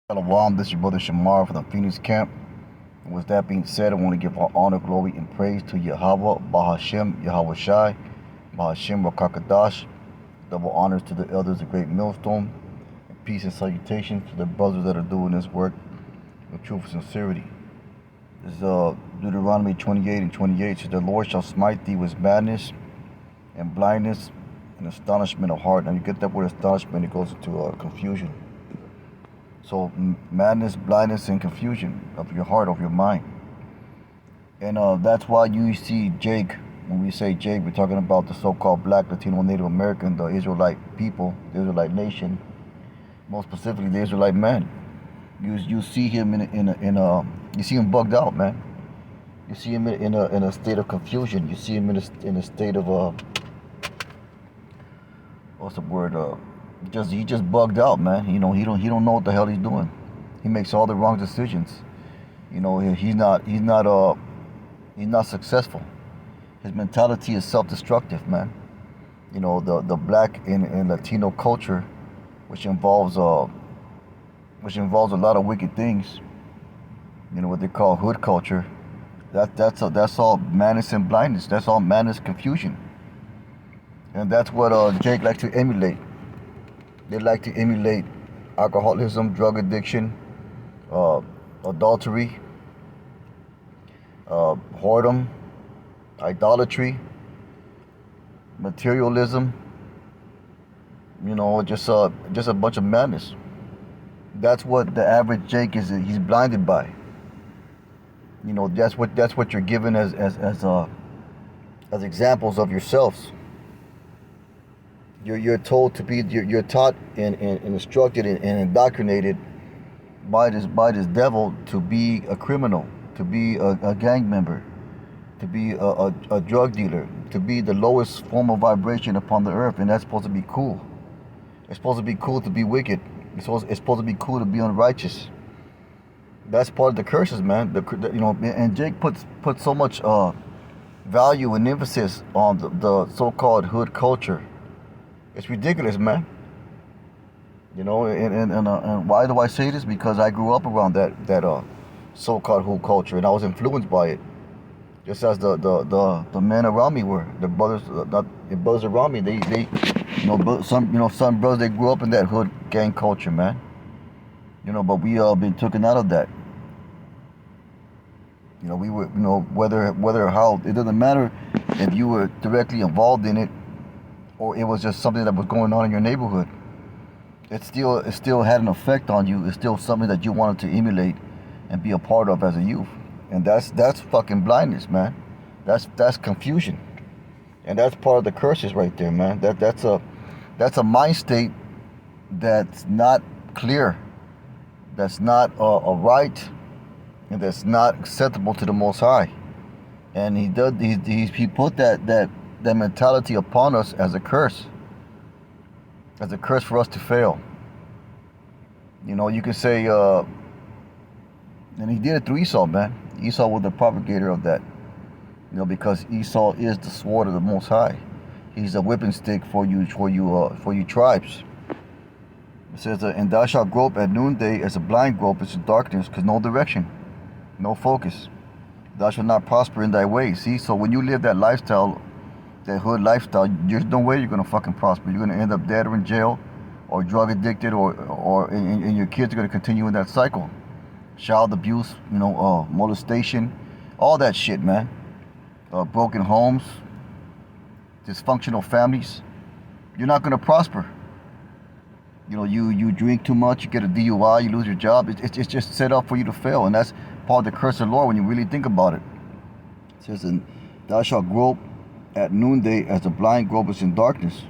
Shalom, this is your brother Shamar from the Phoenix camp. And with that being said, I want to give all honor, glory, and praise to Yahweh, Bahashem, Yahweh Shai, Bahashem, Rakakadash. Double honors to the elders of Great Millstone. And peace and salutations to the brothers that are doing this work with truth and sincerity. This is Deuteronomy 28 and 28. Says, the Lord shall smite thee with madness and blindness and astonishment of heart. Now you get that word astonishment, it goes into confusion. So madness, blindness, and confusion of your heart, of your mind. And that's why you see Jake. When we say Jake, we're talking about the so-called Black, Latino, Native American, the Israelite people, the Israelite nation, more specifically the Israelite man. You see him you see him bugged out, man. You see him in a state of confusion. You see him in a state of what's the word? He just bugged out, man. You know, he don't know what the hell he's doing. He makes all the wrong decisions. You know, he's not successful. His mentality is self-destructive, man. You know, the Black and Latino culture, which involves a lot of wicked things. You know what they call hood culture. That's all madness and blindness. That's all madness, confusion. And that's what Jake likes to emulate. They like to emulate alcoholism, drug addiction, adultery, whoredom, idolatry, materialism. You know, just a bunch of madness. That's what the average Jake is. He's blinded by. You know, that's what you're given as examples of yourselves. You're told to be, you're taught and instructed and indoctrinated by this devil to be a criminal, to be a gang member, to be a drug dealer, to be the lowest form of vibration upon the earth, and that's supposed to be cool. It's supposed to be cool to be wicked. It's supposed to be cool to be unrighteous. That's part of the curses, man. You know, and Jake puts so much value and emphasis on the so-called hood culture. It's ridiculous, man. You know, and why do I say this? Because I grew up around that so-called hood culture, and I was influenced by it. Just as the men around me were, the brothers around me, they some brothers, they grew up in that hood gang culture, man. You know, but we been taken out of that. You know, we were, you know, whether or how, it doesn't matter if you were directly involved in it or it was just something that was going on in your neighborhood. It still had an effect on you. It's still something that you wanted to emulate and be a part of as a youth. And that's fucking blindness, man. That's confusion. And that's part of the curses right there, man. That's a mind state that's not clear, that's not right, and that's not acceptable to the Most High. And he put that mentality upon us as a curse for us to fail. You know, you could say, and he did it through Esau, man. Esau was the propagator of that. You know, because Esau is the sword of the Most High. He's a whipping stick for you tribes. It says, and thou shalt grope at noonday as a blind gropeth in darkness, because no direction, no focus. Thou shalt not prosper in thy ways. See, so when you live that lifestyle, that hood lifestyle, there's no way you're gonna fucking prosper. You're gonna end up dead or in jail, or drug addicted, and your kids are gonna continue in that cycle. Child abuse, you know, molestation, all that shit, man. Broken homes, dysfunctional families. You're not gonna prosper. You know, you drink too much, you get a DUI, you lose your job. It's just set up for you to fail, and that's part of the curse of the Lord when you really think about it. It says, and thou shalt grope at noonday as the blind gropeth in darkness.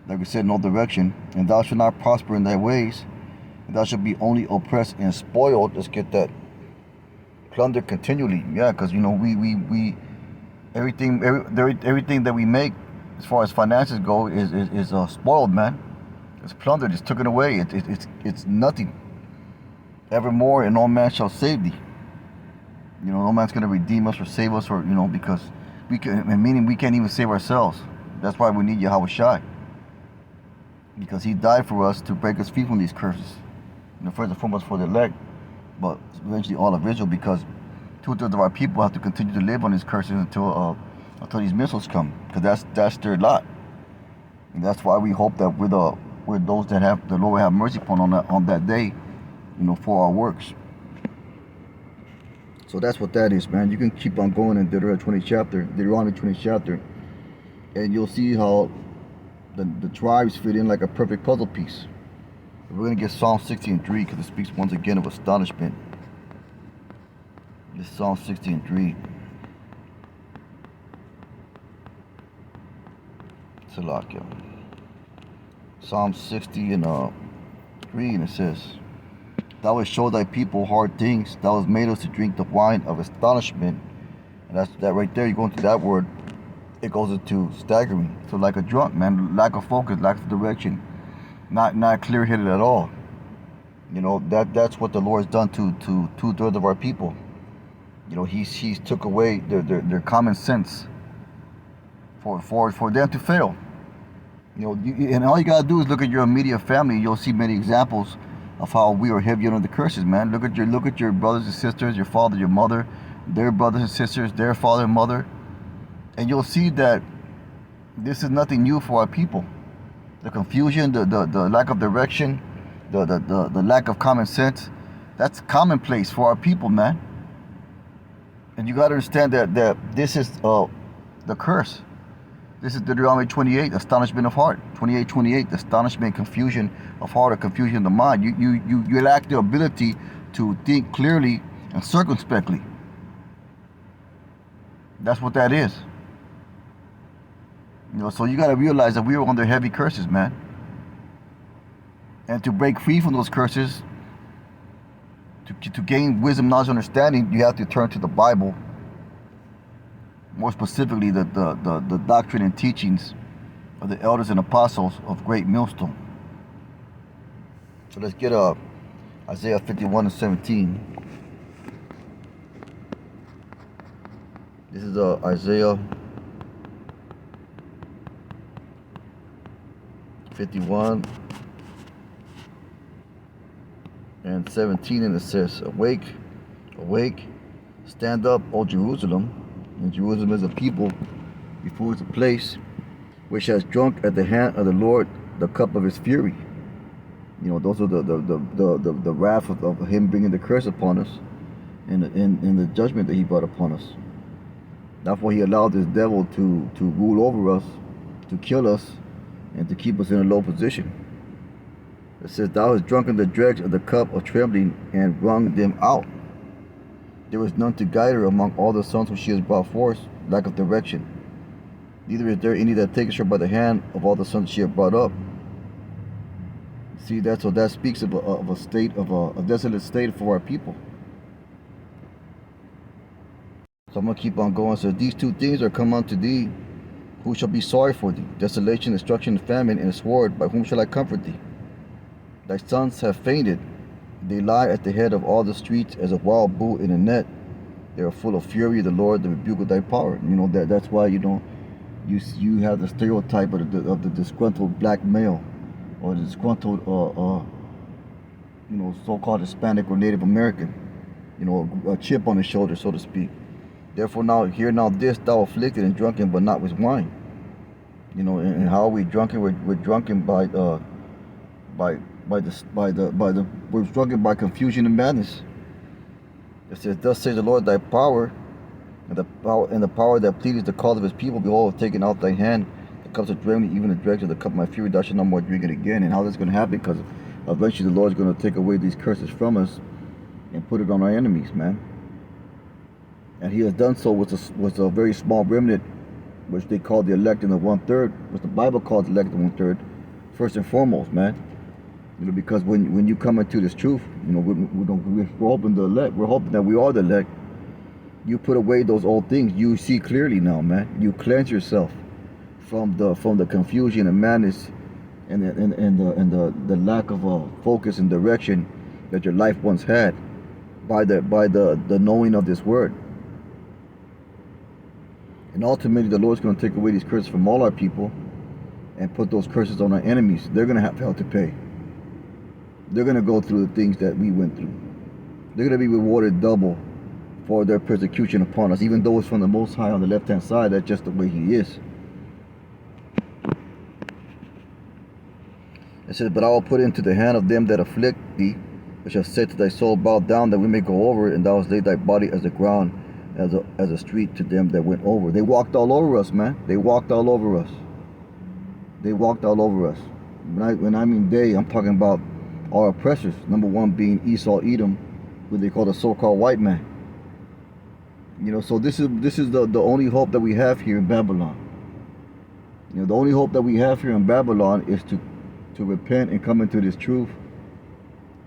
Like we said, no direction. And thou shalt not prosper in thy ways, and thou shalt be only oppressed and spoiled. Let's get that. Plunder continually. Yeah, because, you know, we everything that we make as far as finances go is spoiled, man. It's plundered, it's taken away, it's nothing. Evermore, and no man shall save thee. You know, no man's gonna redeem us or save us, or, you know, because meaning we can't even save ourselves. That's why we need Yahweh Shai. Because he died for us to break us free from these curses. First and foremost for the elect, but eventually all of Israel, because 2/3 of our people have to continue to live on these curses until these missiles come, because that's their lot. And that's why we hope that we're those that have the Lord will have mercy upon on that day, for our works. So that's what that is, man. You can keep on going in Deuteronomy 20 chapter, and you'll see how the tribes fit in like a perfect puzzle piece. We're going to get Psalm 60:3 because it speaks once again of astonishment. This Psalm 60:3. Salakia. Psalm 60:3, and it says, Thou hast showed thy people hard things. Thou hast made us to drink the wine of astonishment. And that's that right there. You go into that word, it goes into staggering. So like a drunk, man, lack of focus, lack of direction, not clear-headed at all. That's what the Lord's done to 2/3 of our people. He's took away their common sense for them to fail. And all you gotta do is look at your immediate family. You'll see many examples of how we are heavy under the curses, man. Look at your brothers and sisters, your father, your mother, their brothers and sisters, their father and mother, and you'll see that this is nothing new for our people. The confusion, the lack of direction, the lack of common sense, that's commonplace for our people, man. And you got to understand that this is the curse. This is Deuteronomy 28, astonishment of heart. 28:28, astonishment, confusion of heart, or confusion of the mind. You lack the ability to think clearly and circumspectly. That's what that is. So you got to realize that we are under heavy curses, man. And to break free from those curses, to gain wisdom, knowledge, understanding, you have to turn to the Bible. More specifically, the doctrine and teachings of the elders and apostles of Great Millstone. So let's get Isaiah 51:17. This is Isaiah 51:17, and it says, Awake, awake, stand up, O Jerusalem. And Jerusalem is a people before it's a place which has drunk at the hand of the Lord the cup of his fury. Those are the wrath of him bringing the curse upon us, and the judgment that he brought upon us. That's why he allowed this devil to rule over us, to kill us, and to keep us in a low position. It says, Thou hast drunken the dregs of the cup of trembling and wrung them out. There is none to guide her among all the sons whom she has brought forth, lack of direction. Neither is there any that takes her by the hand of all the sons she has brought up. See, that speaks of a state of a desolate state for our people. So I'm gonna keep on going. So these two things are come unto thee, who shall be sorry for thee? Desolation, destruction, famine, and a sword. By whom shall I comfort thee? Thy sons have fainted. They lie at the head of all the streets as a wild bull in a net. They are full of fury, the Lord, the rebuke of thy power. That's why you have the stereotype of the disgruntled black male, or the disgruntled so-called Hispanic or Native American, a chip on his shoulder, so to speak. Therefore hear this, thou afflicted and drunken, but not with wine. And how are we drunken? We're drunken we're drunken by confusion and madness. It says, Thus says the Lord, thy power, and the power that pleadeth the cause of his people, behold, I've taken out thy hand, the cups of trembling, even the dregs of the cup of my fury, thou shalt no more drink it again. And how that's going to happen? Because eventually the Lord's going to take away these curses from us and put it on our enemies, man. And he has done so with a very small remnant, which they call the elect in the 1/3, which the Bible calls the elect in the 1/3, first and foremost, man. Because when you come into this truth, we're hoping the elect. We're hoping that we are the elect. You put away those old things. You see clearly now, man. You cleanse yourself from the confusion and madness and the lack of focus and direction that your life once had by the knowing of this word. And ultimately, the Lord's going to take away these curses from all our people and put those curses on our enemies. They're going to have hell to pay. they're going to go through the things that we went through. They're going to be rewarded double for their persecution upon us, even though it's from the Most High on the left-hand side. That's just the way He is. It says, but I will put into the hand of them that afflict thee, which have said to thy soul, bow down that we may go over it, and thou hast laid thy body as the ground, as a street to them that went over. They walked all over us, man. They walked all over us. They walked all over us. When I mean they, I'm talking about our oppressors. Number one being Esau, Edom, who they call the so-called white man. You know, so this is the only hope that we have here in Babylon. You know, the only hope that we have here in Babylon is to repent and come into this truth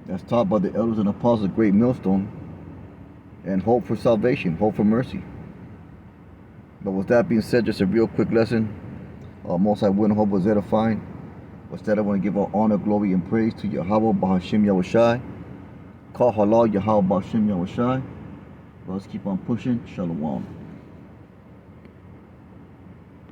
that's taught by the elders and apostles of Great Millstone, and hope for salvation, hope for mercy. But with that being said, just a real quick lesson. Most I would hope was edifying. Instead, I want to give all honor, glory, and praise to Yahweh Bahashim Yahushai. Call halal Yahweh Bahashim Yahushai. Let's keep on pushing. Shalom.